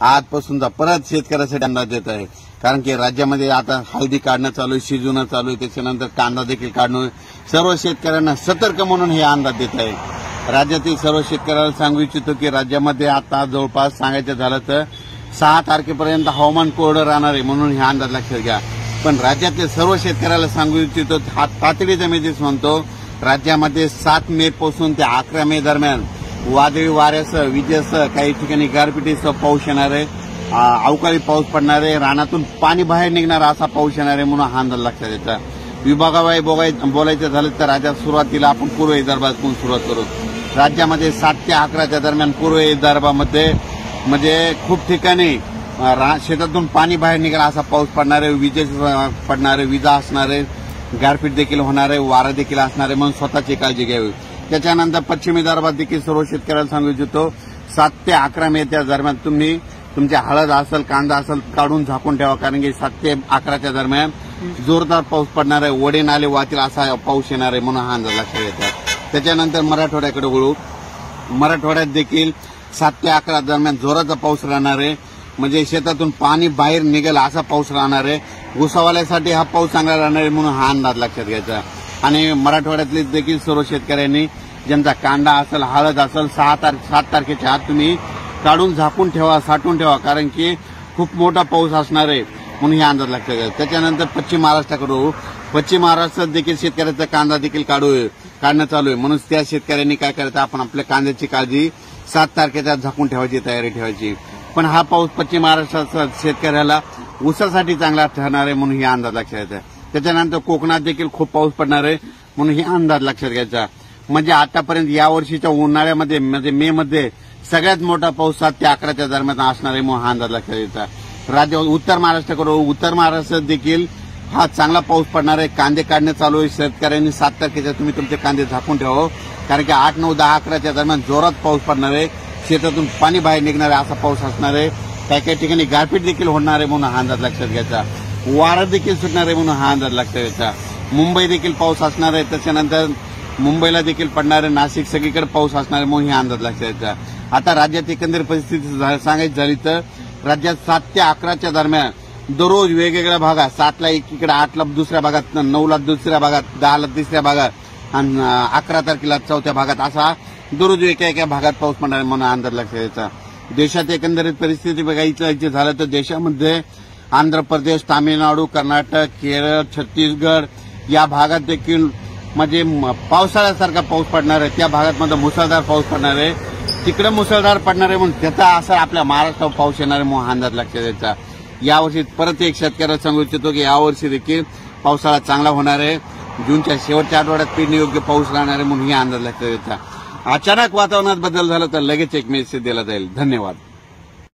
आजपासूनचा परत शेतकऱ्यासाठी अंदाज देत आहे। कारण की राज्यामध्ये आता हळदी काढणं चालू आहे, शिजवणं चालू आहे, त्याच्यानंतर कांदा देखील काढणं, सर्व शेतकऱ्यांना सतर्क म्हणून हे अंदाज देत आहे। राज्यातील सर्व शेतकऱ्यांना सांगू इच्छितो की राज्यामध्ये आता जवळपास सांगायचं झालं तर 6 तारखेपर्यंत हवामान कोरडं राहणार आहे म्हणून हे अंदाज लक्षात घ्या। पण राज्यातील सर्व शेतकऱ्याला सांगू इच्छितो हा तातडीचा मेसेज म्हणतो, राज्यामध्ये 7 मे पासून ते 11 मे दरम्यान वादळी वाऱ्यासह विजेसह काही ठिकाणी गारपिटीसह पाऊस येणार आहे, अवकाळी पाऊस पडणार आहे, रानातून पाणी बाहेर निघणार असा पाऊस येणार आहे म्हणून हा अंदाज लक्षात घ्यायचा। विभागाबाई बोलायचं झालं तर राज्यात सुरुवातीला आपण पूर्व विदर्भातून सुरुवात करू। राज्यामध्ये 7 ते 11च्या दरम्यान पूर्व विदर्भामध्ये म्हणजे खूप ठिकाणी शेतातून पाणी बाहेर निघाला असा पाऊस पडणार आहे, विजेस पडणार आहे, विजा असणार आहे, गारपीट देखील होणार आहे, वारा देखील असणार आहे म्हणून स्वतःची काळजी घ्यावी। त्याच्यानंतर पश्चिम विदर्भात देखील सर्व शेतकऱ्यांना सांगू इच्छितो 7 ते 11 मे त्या दरम्यान तुम्ही तुमच्या हळद असेल, कांदा असेल काढून झाकून ठेवा, कारण की 7 ते 11च्या दरम्यान जोरदार पाऊस पडणार आहे, ओढे नाले वाहतील असा पाऊस येणार आहे म्हणून हा अंदाज लक्षात येतात। त्याच्यानंतर मराठवाड्याकडे वळू। मराठवाड्यात देखील 7 ते 11 दरम्यान जोराचा पाऊस राहणार आहे, म्हणजे शेतातून पाणी बाहेर निघेल असा पाऊस राहणार आहे। ऊसावाल्यासाठी हा पाऊस चांगला राहणार आहे म्हणून हा अंदाज लक्षात घ्यायचा। आणि मराठवाड्यातले देखील सर्व शेतकऱ्यांनी ज्यांचा कांदा असेल, हळद असेल 7 तारखेच्या आत तुम्ही काढून झाकून ठेवा, साठवून ठेवा, कारण की खूप मोठा पाऊस असणार आहे म्हणून हे अंदाज लक्षात घ्यायचा। त्याच्यानंतर पश्चिम महाराष्ट्राकडे पश्चिम महाराष्ट्रात देखील शेतकऱ्याचा कांदा देखील काढणं चालू आहे, म्हणून त्या शेतकऱ्यांनी काय करायचं, आपण आपल्या कांद्याची काळजी 7 तारखेच्या झाकून ठेवायची, तयारी ठेवायची। पण हा पाऊस पश्चिम महाराष्ट्राचा शेतकऱ्याला ऊसासाठी चांगला ठरणार आहे म्हणून हे अंदाज लक्षात घ्यायचा। त्याच्यानंतर कोकणात देखील खूप पाऊस पडणार आहे म्हणून हे अंदाज लक्षात घ्यायचा। म्हणजे आतापर्यंत या वर्षीच्या उन्हाळ्यामध्ये म्हणजे मे मध्ये सगळ्यात मोठा पाऊस 7 ते 11च्या दरम्यान असणार आहे म्हणून हा अंदाज लक्षात घ्यायचा। राज्य उत्तर महाराष्ट्रात देखील हा चांगला पाऊस पडणार आहे, कांदे काढणे चालू आहे। शेतकऱ्यांनी 7 तारखेच्या तुम्ही तुमचे कांदे झाकून ठेवा, कारण की 8, 9, 10, 11च्या दरम्यान जोरात पाऊस पडणार आहे, शेतातून पाणी बाहेर निघणार आहे असा पाऊस असणार आहे। काही ठिकाणी गारपीट देखील होणार आहे म्हणून हा अंदाज लक्षात घ्यायचा। वारा देखील सुटणार आहे म्हणून हा अंदाज लक्षात घ्यायचा। मुंबई देखील पाऊस असणार आहे, त्याच्यानंतर मुंबईला देखील पडणार आहे, नाशिक सगळीकडे पाऊस असणार आहे म्हणून हे अंदाज लक्षात घ्यायचा। आता राज्यात एकंदरीत परिस्थिती सांगायची झाली तर राज्यात 7 ते 11च्या दरम्यान दररोज वेगवेगळ्या भागात 7ला एकीकडे, 8ला दुसऱ्या भागात, 9ला दुसऱ्या भागात, 10ला तिसऱ्या भागात आणि 11 तारखेला चौथ्या भागात असा दररोज एका भागात पाऊस पडणार आहे म्हणून अंदाज लक्षात घ्यायचा। देशात एकंदरीत परिस्थिती बघायची झालं तर देशामध्ये आंध्र प्रदेश, तामिळनाडू, कर्नाटक, केरळ, छत्तीसगड या भागात देखील म्हणजे पावसाळ्यासारखा पाऊस पडणार आहे, त्या भागात मध्ये मुसळधार पाऊस पडणार आहे, तिकडे मुसळधार पडणार आहे म्हणून त्याचा असर आपल्या महाराष्ट्रावर पाऊस येणार आहे म्हणून अंदाज लक्षात द्यायचा। यावर्षी परत एक शेतकऱ्याला सांगू इच्छितो की यावर्षी देखील पावसाळा चांगला होणार आहे, जूनच्या शेवटच्या आठवड्यात पेरणीयोग्य पाऊस राहणार आहे म्हणून ही अंदाज लक्षात द्यायचा। अचानक वातावरणात बदल झाला तर लगेच एक मेसेज दिला जाईल। धन्यवाद।